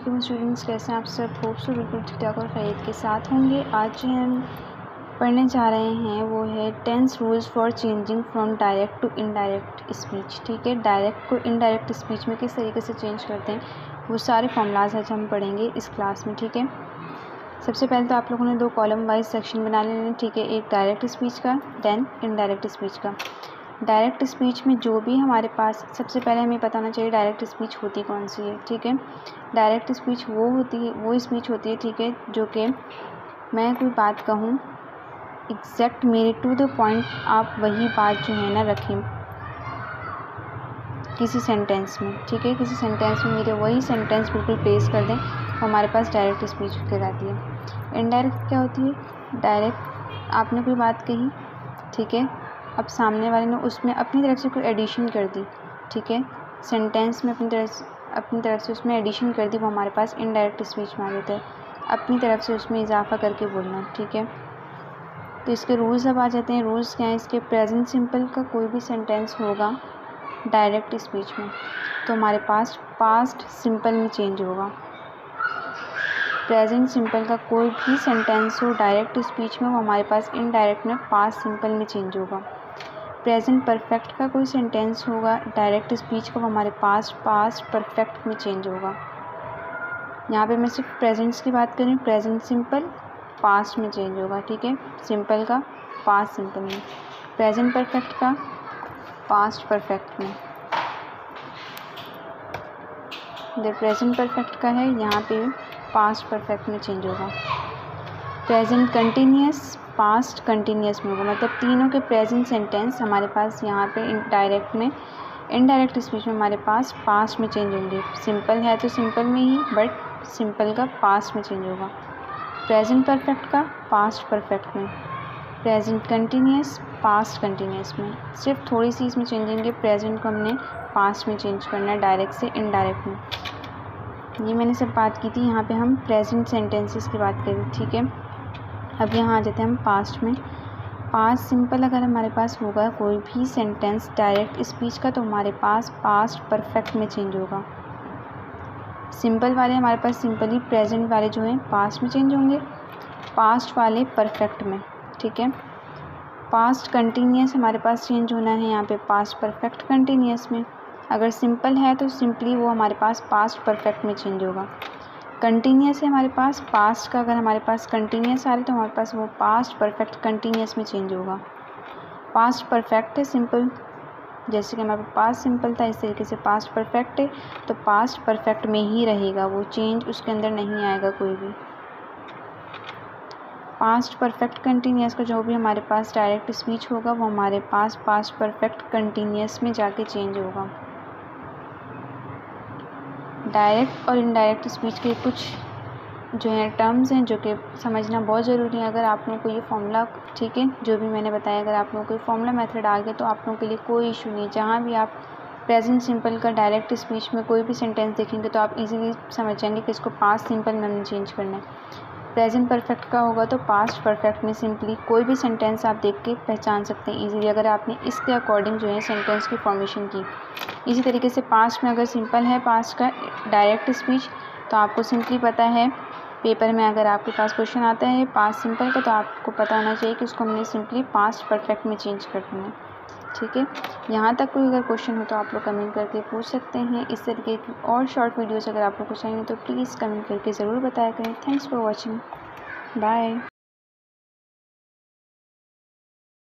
वालेकुम स्टूडेंट्स, कैसे हैं आप सब। होप सो बिल्कुल ठीक ठाक और खैरियत के साथ होंगे। आज जो हम पढ़ने जा रहे हैं वो है 10 rules for changing from direct to indirect speech. ठीक है, डायरेक्ट को इनडायरेक्ट स्पीच में किस तरीके से चेंज करते हैं वो सारे फॉर्मूलाज आज हम पढ़ेंगे इस क्लास में। ठीक है, सबसे पहले तो आप लोगों ने 2 कॉलम वाइज सेक्शन बना लेने। ठीक है, एक डायरेक्ट स्पीच का, देन इनडायरेक्ट स्पीच का। डायरेक्ट स्पीच में जो भी हमारे पास, सबसे पहले हमें पता होना चाहिए डायरेक्ट स्पीच होती कौन सी है। ठीक है, डायरेक्ट स्पीच वो स्पीच होती है, ठीक है, जो कि मैं कोई बात कहूँ एग्जैक्ट मेरे टू द पॉइंट आप वही बात जो है ना रखें किसी सेंटेंस में। ठीक है, किसी सेंटेंस में मेरे वही सेंटेंस बिल्कुल प्लेस कर दें, तो हमारे पास डायरेक्ट स्पीच कहलाती है। इनडायरेक्ट क्या होती है? डायरेक्ट आपने कोई बात कही, ठीक है, अब सामने वाले ने उसमें अपनी तरफ से कोई एडिशन कर दी। ठीक है, सेंटेंस में अपनी तरफ से उसमें एडिशन कर दी, वो हमारे पास इनडायरेक्ट स्पीच में आ जाता है। अपनी तरफ से उसमें इजाफा करके बोलना। ठीक है, तो इसके रूल्स अब आ जाते हैं। रूल्स क्या हैं इसके? प्रेजेंट सिंपल का कोई भी सेंटेंस होगा डायरेक्ट स्पीच में तो हमारे पास पास्ट सिंपल में चेंज होगा। प्रेजेंट सिंपल का कोई भी सेंटेंस हो डायरेक्ट स्पीच में, वो हमारे पास इनडायरेक्ट में पास्ट सिंपल में चेंज होगा। प्रेजेंट परफेक्ट का कोई सेंटेंस होगा डायरेक्ट स्पीच का, वो हमारे पास पास्ट परफेक्ट में चेंज होगा। यहाँ पे मैं सिर्फ प्रेजेंट्स की बात करूँ, प्रेजेंट सिंपल पास्ट में चेंज होगा। ठीक है, सिंपल का पास्ट सिंपल में, प्रेजेंट परफेक्ट का पास्ट परफेक्ट में। जो प्रेजेंट परफेक्ट का है यहाँ पे पास्ट परफेक्ट में चेंज होगा। प्रेजेंट कंटिन्यूस पास्ट कंटिन्यूस में होगा, मतलब तीनों के प्रेजेंट सेंटेंस हमारे पास यहाँ पे इनडायरेक्ट स्पीच में हमारे पास पास्ट में चेंज होंगे। सिंपल है तो सिंपल में ही, बट सिंपल का पास्ट में चेंज होगा। प्रेजेंट परफेक्ट का पास्ट परफेक्ट में, प्रेजेंट कंटिन्यूस पास्ट कंटिन्यूस में। सिर्फ थोड़ी सी इसमें चेंजिंग है, प्रेजेंट को हमने पास्ट में चेंज करना है डायरेक्ट से इनडायरेक्ट में। ये मैंने सब बात की थी, यहाँ पे हम प्रेजेंट सेंटेंसेस की बात करें। ठीक है, अब यहाँ आ जाते हैं हम पास्ट में। पास्ट सिंपल अगर हमारे पास होगा कोई भी सेंटेंस डायरेक्ट स्पीच का, तो हमारे पास पास्ट परफेक्ट में चेंज होगा। सिंपल वाले हमारे पास सिंपली प्रेजेंट वाले जो हैं पास्ट में चेंज होंगे, पास्ट वाले परफेक्ट में। ठीक है, पास्ट कंटिन्यूस हमारे पास चेंज होना है यहाँ पे पास्ट परफेक्ट कंटिन्यूस में। अगर सिंपल है तो सिंपली वो हमारे पास पास्ट परफेक्ट में चेंज होगा। कंटिन्यूस है हमारे पास, पास्ट का अगर हमारे पास कंटिन्यूस आ रहा है तो हमारे पास वो पास्ट परफेक्ट कंटिन्यूस में चेंज होगा। पास्ट परफेक्ट है सिंपल, जैसे कि हमारे पास सिंपल था इस तरीके से पास्ट परफेक्ट है, तो पास्ट परफेक्ट में ही रहेगा, वो चेंज उसके अंदर नहीं आएगा कोई भी। पास्ट परफेक्ट कंटिन्यूस का जो भी हमारे पास डायरेक्ट स्पीच होगा वो हमारे पास पास्ट परफेक्ट कंटिन्यूस में जाके चेंज होगा। डायरेक्ट और इनडायरेक्ट स्पीच के कुछ जो है टर्म्स हैं जो कि समझना बहुत ज़रूरी है। अगर आप लोगों को ये फॉर्मूला, ठीक है, जो भी मैंने बताया, अगर आप लोगों को फॉर्मूला मेथड आ गया तो आप लोगों के लिए कोई इशू नहीं। जहाँ भी आप प्रेजेंट सिंपल का डायरेक्ट स्पीच में कोई भी सेंटेंस देखेंगे तो आप इजीली समझ जाएंगे कि इसको पास्ट सिंपल में हमने चेंज करना है। प्रेजेंट परफेक्ट का होगा तो पास्ट परफेक्ट में सिंपली कोई भी सेंटेंस आप देख के पहचान सकते हैं ईजिली, अगर आपने इसके अकॉर्डिंग जो है सेंटेंस की फॉर्मेशन की। इसी तरीके से पास्ट में अगर सिंपल है पास्ट का डायरेक्ट स्पीच, तो आपको सिंपली पता है पेपर में अगर आपके पास क्वेश्चन आता है पास्ट सिंपल का, तो आपको पता होना चाहिए कि उसको हमने सिंपली पास्ट परफेक्ट में चेंज करना है। ठीक है, यहाँ तक कोई अगर क्वेश्चन हो तो आप लोग कमेंट करके पूछ सकते हैं। इस तरीके की और शॉर्ट वीडियोस अगर आप लोग को चाहिए तो प्लीज़ कमेंट करके ज़रूर बताया करें। Thanks for watching, bye.